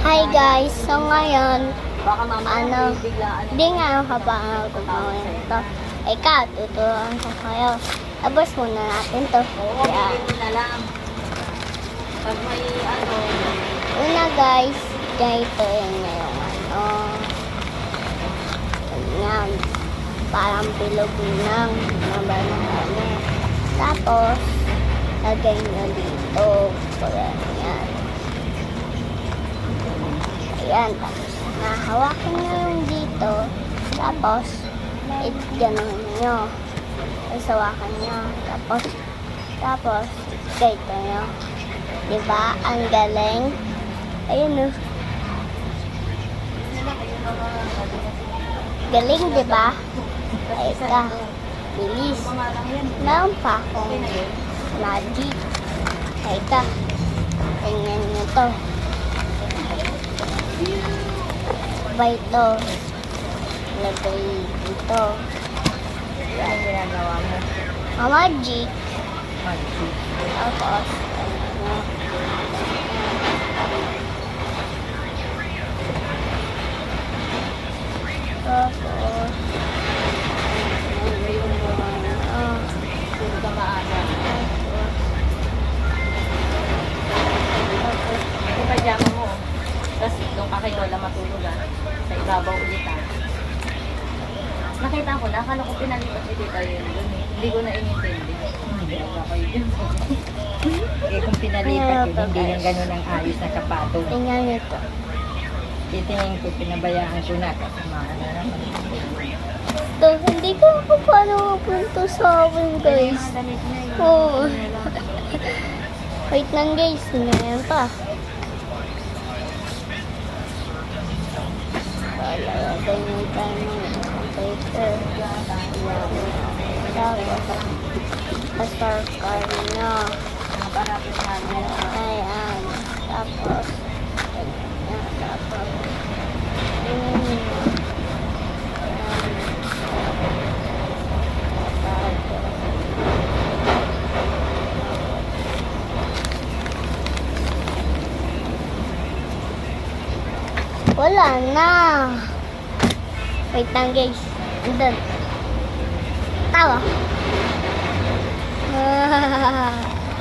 Hi guys, so ngayon, Baka mamaya biglaan. hindi nga ako kapag gagawin ito. Ikaw, tuturuan ko kayo. Tapos muna natin to. Oo, Yan. bigyan na lang. Pag may ano, Una guys, ganito yun yung ganyan. Parang bilog ng number ng kanya. Tapos, lagay nyo dito. Ganyan. Ayan, tapos nahawakan nyo yung dito. Tapos, ganun nyo. Tapos hawakan nyo. Tapos, ganito nyo. Diba? Ang galing. Ayun o. Galing, diba? Ay ka. Bilis. Meron pa akong magic. Ay ka. Tingnan nyo to. Ba ito? Lagay dito. ano ginagawa mo? Magic. Magic. Tapos, ano. Tapos, Kung ka maaga. Yung pajama mo. Tapos doon ka kay Lola matulog sa ibabaw ulit Nakita ko na, akala ko pinalipat ni Tita yun dun eh. Hindi ko na inintindi. Hindi ako kayo dun. Eh kung pinalipat yun, hindi yung ganun ang ayos na kapato. tingnan nyo to. Titingin ko, pinabayaan ko na. Kasama na naman. To, hindi ko ako paano mapunto sa akin, guys. Oo. Wait lang, guys. Ngayon pa. Lalagay nyo tayo ng paper. Tapos, star nyo. Parapit namin. Ayan. Tapos, ayan. Tapos, wala na. Wait lang guys. Andun. Tawa.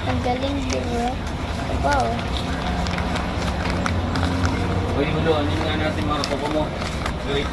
Ang galing din eh. Wow. Uy, Mulo, ano nga natin mga kapo mo? Great.